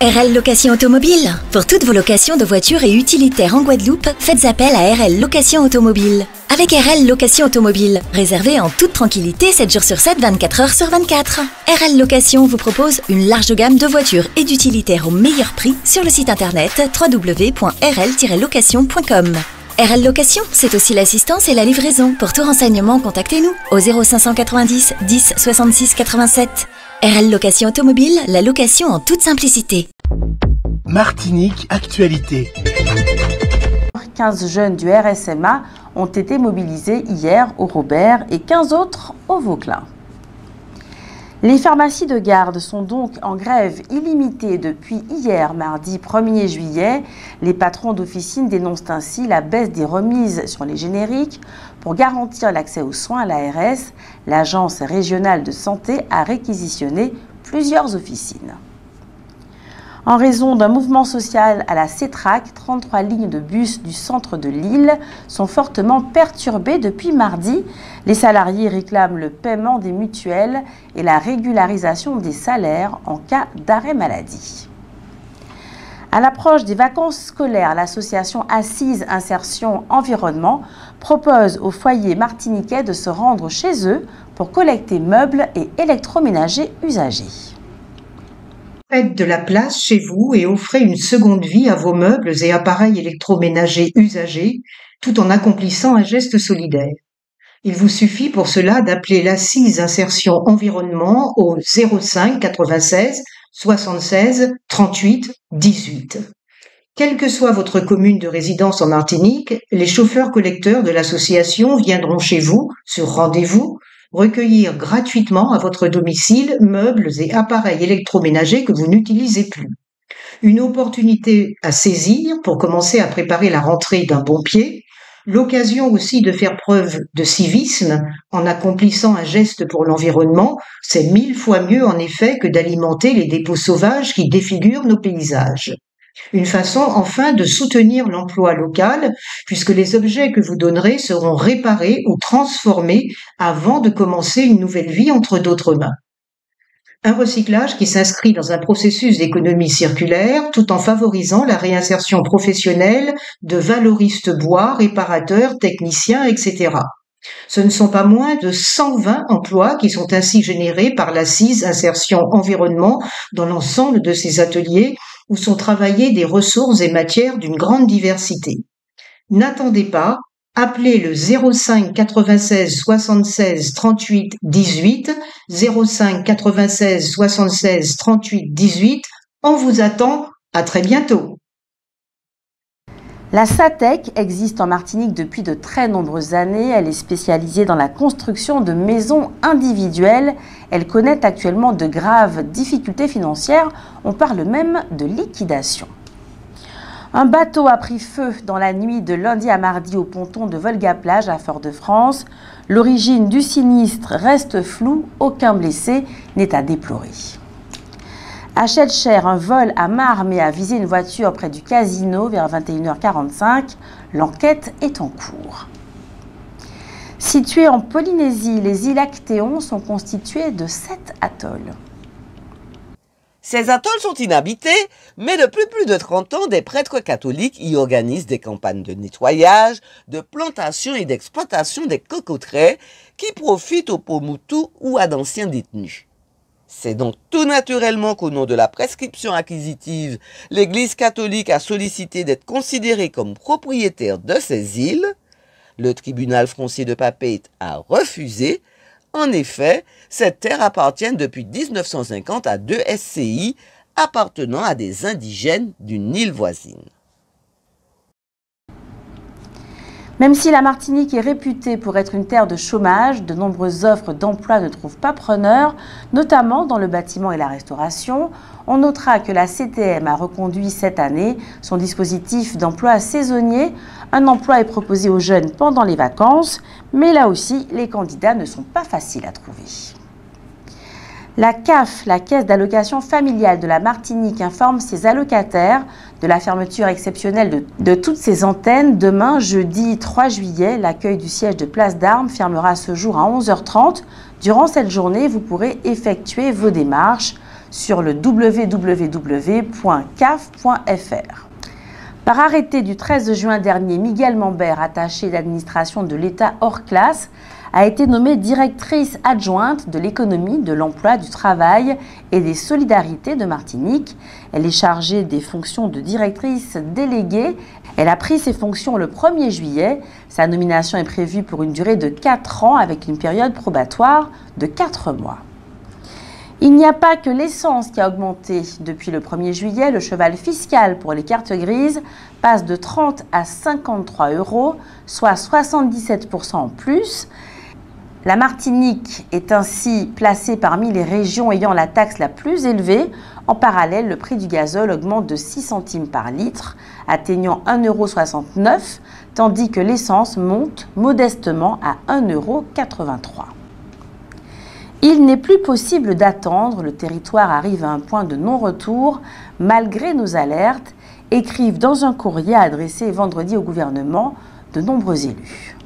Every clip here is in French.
RL Location Automobile. Pour toutes vos locations de voitures et utilitaires en Guadeloupe, faites appel à RL Location Automobile. Avec RL Location Automobile, réservez en toute tranquillité 7 jours sur 7, 24 heures sur 24. RL Location vous propose une large gamme de voitures et d'utilitaires au meilleur prix sur le site internet www.rl-location.com. RL Location, c'est aussi l'assistance et la livraison. Pour tout renseignement, contactez-nous au 0590 10 66 87. RL Location Automobile, la location en toute simplicité. Martinique Actualité. 15 jeunes du RSMA ont été mobilisés hier au Robert et 15 autres au Vauclin. Les pharmacies de garde sont donc en grève illimitée depuis hier, mardi 1er juillet. Les patrons d'officine dénoncent ainsi la baisse des remises sur les génériques. Pour garantir l'accès aux soins, l'ARS, l'Agence régionale de santé, a réquisitionné plusieurs officines. En raison d'un mouvement social à la CETRAC, 33 lignes de bus du centre de Lille sont fortement perturbées depuis mardi. Les salariés réclament le paiement des mutuelles et la régularisation des salaires en cas d'arrêt maladie. À l'approche des vacances scolaires, l'association Assise Insertion Environnement propose aux foyers martiniquais de se rendre chez eux pour collecter meubles et électroménagers usagés. Faites de la place chez vous et offrez une seconde vie à vos meubles et appareils électroménagers usagés tout en accomplissant un geste solidaire. Il vous suffit pour cela d'appeler l'Assise Insertion Environnement au 05 96 76 38 18. Quelle que soit votre commune de résidence en Martinique, les chauffeurs collecteurs de l'association viendront chez vous, sur rendez-vous, recueillir gratuitement à votre domicile meubles et appareils électroménagers que vous n'utilisez plus. Une opportunité à saisir pour commencer à préparer la rentrée d'un bon pied, l'occasion aussi de faire preuve de civisme en accomplissant un geste pour l'environnement, c'est 1000 fois mieux en effet que d'alimenter les dépôts sauvages qui défigurent nos paysages. Une façon enfin de soutenir l'emploi local, puisque les objets que vous donnerez seront réparés ou transformés avant de commencer une nouvelle vie entre d'autres mains. Un recyclage qui s'inscrit dans un processus d'économie circulaire tout en favorisant la réinsertion professionnelle de valoristes bois, réparateurs, techniciens, etc. Ce ne sont pas moins de 120 emplois qui sont ainsi générés par l'Assise Insertion Environnement dans l'ensemble de ces ateliers où sont travaillées des ressources et matières d'une grande diversité. N'attendez pas, appelez le 05 96 76 38 18, 05 96 76 38 18, on vous attend, à très bientôt. La SATEC existe en Martinique depuis de très nombreuses années. Elle est spécialisée dans la construction de maisons individuelles. Elle connaît actuellement de graves difficultés financières. On parle même de liquidation. Un bateau a pris feu dans la nuit de lundi à mardi au ponton de Volga-Plage à Fort-de-France. L'origine du sinistre reste floue. Aucun blessé n'est à déplorer. À Chedcher, un vol à main armée a visé une voiture près du casino vers 21h45. L'enquête est en cours. Situées en Polynésie, les îles Actéon sont constituées de 7 atolls. Ces atolls sont inhabités, mais depuis plus de 30 ans, des prêtres catholiques y organisent des campagnes de nettoyage, de plantation et d'exploitation des cocoteraies qui profitent aux Pomoutou ou à d'anciens détenus. C'est donc tout naturellement qu'au nom de la prescription acquisitive, l'Église catholique a sollicité d'être considérée comme propriétaire de ces îles. Le tribunal foncier de Papeete a refusé. En effet, ces terres appartiennent depuis 1950 à 2 SCI appartenant à des indigènes d'une île voisine. Même si la Martinique est réputée pour être une terre de chômage, de nombreuses offres d'emploi ne trouvent pas preneur, notamment dans le bâtiment et la restauration. On notera que la CTM a reconduit cette année son dispositif d'emploi saisonnier. Un emploi est proposé aux jeunes pendant les vacances, mais là aussi, les candidats ne sont pas faciles à trouver. La CAF, la Caisse d'allocation familiale de la Martinique, informe ses allocataires de la fermeture exceptionnelle de toutes ses antennes. Demain, jeudi 3 juillet, l'accueil du siège de Place d'Armes fermera ce jour à 11h30. Durant cette journée, vous pourrez effectuer vos démarches. sur le www.caf.fr. Par arrêté du 13 juin dernier, Miguel Mambert, attaché d'administration de l'État hors classe, a été nommée directrice adjointe de l'économie, de l'emploi, du travail et des solidarités de Martinique. Elle est chargée des fonctions de directrice déléguée. Elle a pris ses fonctions le 1er juillet. Sa nomination est prévue pour une durée de 4 ans avec une période probatoire de 4 mois. Il n'y a pas que l'essence qui a augmenté. Depuis le 1er juillet, le cheval fiscal pour les cartes grises passe de 30 à 53 €, soit 77% en plus. La Martinique est ainsi placée parmi les régions ayant la taxe la plus élevée. En parallèle, le prix du gazole augmente de 6 centimes par litre, atteignant 1,69 €, tandis que l'essence monte modestement à 1,83 €. Il n'est plus possible d'attendre, le territoire arrive à un point de non-retour, malgré nos alertes, écrivent dans un courrier adressé vendredi au gouvernement de nombreux élus.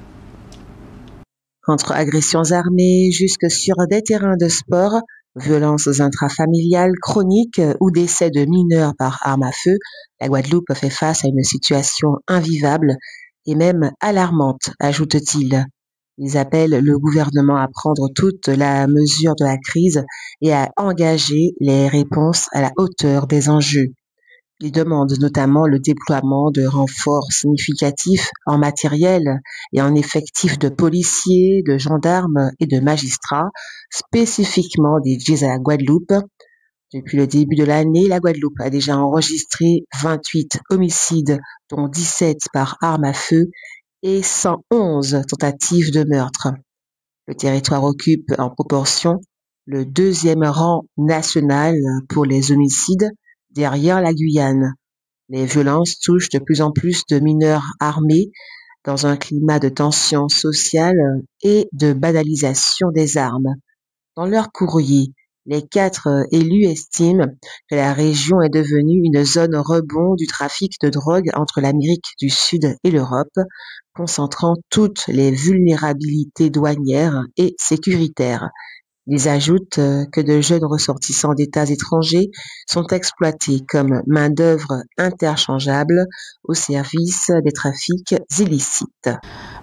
Entre agressions armées jusque sur des terrains de sport, violences intrafamiliales chroniques ou décès de mineurs par arme à feu, la Guadeloupe fait face à une situation invivable et même alarmante, ajoute-t-il. Ils appellent le gouvernement à prendre toute la mesure de la crise et à engager les réponses à la hauteur des enjeux. Il demande notamment le déploiement de renforts significatifs en matériel et en effectifs de policiers, de gendarmes et de magistrats, spécifiquement dédiés à la Guadeloupe. Depuis le début de l'année, la Guadeloupe a déjà enregistré 28 homicides, dont 17 par arme à feu et 111 tentatives de meurtre. Le territoire occupe en proportion le 2e rang national pour les homicides, derrière la Guyane. Les violences touchent de plus en plus de mineurs armés dans un climat de tension sociale et de banalisation des armes. Dans leur courrier, les 4 élus estiment que la région est devenue une zone rebond du trafic de drogue entre l'Amérique du Sud et l'Europe, concentrant toutes les vulnérabilités douanières et sécuritaires. Ils ajoutent que de jeunes ressortissants d'États étrangers sont exploités comme main-d'œuvre interchangeable au service des trafics illicites.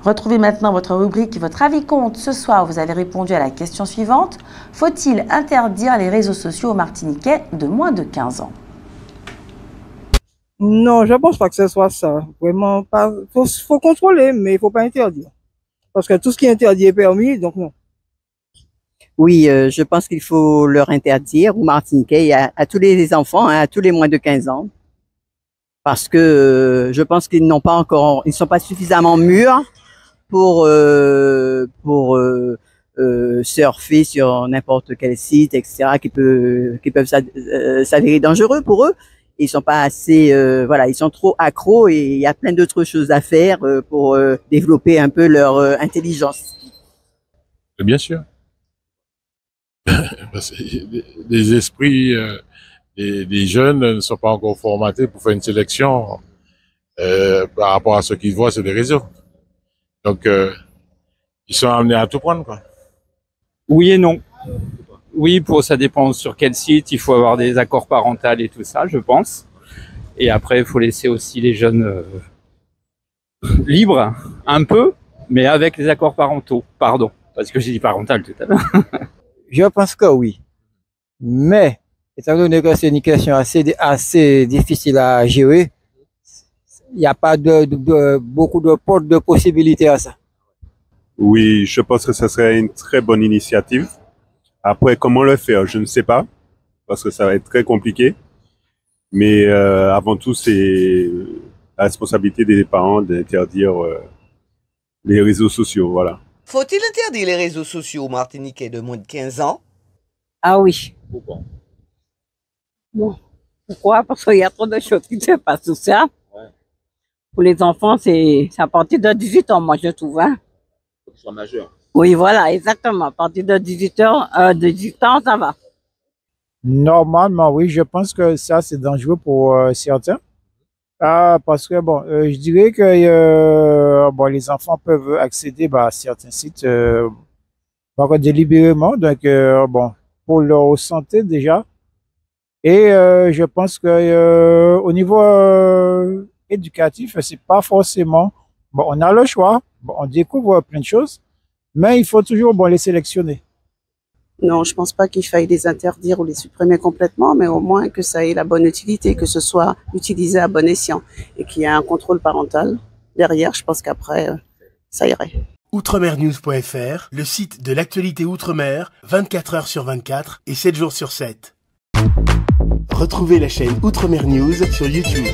Retrouvez maintenant votre rubrique Votre avis compte. Ce soir, vous avez répondu à la question suivante. Faut-il interdire les réseaux sociaux aux Martiniquais de moins de 15 ans? Non, je pense pas que ce soit ça. Vraiment pas. Faut contrôler, mais il faut pas interdire. Parce que tout ce qui est interdit est permis, donc non. Oui, je pense qu'il faut leur interdire aux Martiniquais, à tous les enfants, hein, à tous les moins de 15 ans. Parce que je pense qu'ils n'ont pas encore, ils ne sont pas suffisamment mûrs pour surfer sur n'importe quel site, etc., qui peuvent s'avérer dangereux pour eux. Ils sont pas assez, voilà, ils sont trop accros et il y a plein d'autres choses à faire pour développer un peu leur intelligence. Bien sûr. Parce que les esprits des jeunes ne sont pas encore formatés pour faire une sélection par rapport à ce qu'ils voient sur les réseaux. Donc, ils sont amenés à tout prendre, quoi. Oui et non. Oui, ça dépend sur quel site. Il faut avoir des accords parentaux et tout ça, je pense. Et après, il faut laisser aussi les jeunes libres, un peu, mais avec les accords parentaux. Pardon, parce que j'ai dit parental tout à l'heure. Je pense que oui. Mais, étant donné que c'est une question assez difficile à gérer, il n'y a pas beaucoup de portes de possibilités à ça. Oui, je pense que ce serait une très bonne initiative. Après, comment le faire, je ne sais pas, parce que ça va être très compliqué. Mais avant tout, c'est la responsabilité des parents d'interdire les réseaux sociaux, voilà. Faut-il interdire les réseaux sociaux aux Martiniquais de moins de 15 ans? Ah oui. Pourquoi? Bon. Pourquoi? Parce qu'il y a trop de choses qui se passent sur ça. Ouais. Pour les enfants, c'est à partir de 18 ans, moi, je trouve. Hein. Faut qu'ils soient majeurs. Oui, voilà, exactement. À partir de 18 ans, ça va. Normalement, oui, je pense que ça, c'est dangereux pour certains. Parce que, bon, je dirais que bon, les enfants peuvent accéder à certains sites délibérément. Donc, bon, pour leur santé déjà, Et je pense que au niveau éducatif, c'est pas forcément bon. On a le choix, bon, on découvre plein de choses, mais il faut toujours les sélectionner. Non, je pense pas qu'il faille les interdire ou les supprimer complètement, mais au moins que ça ait la bonne utilité, que ce soit utilisé à bon escient et qu'il y ait un contrôle parental derrière. Je pense qu'après, ça irait. Outremernews.fr, le site de l'actualité Outre-mer, 24 heures sur 24 et 7 jours sur 7. Retrouvez la chaîne Outremer News sur YouTube.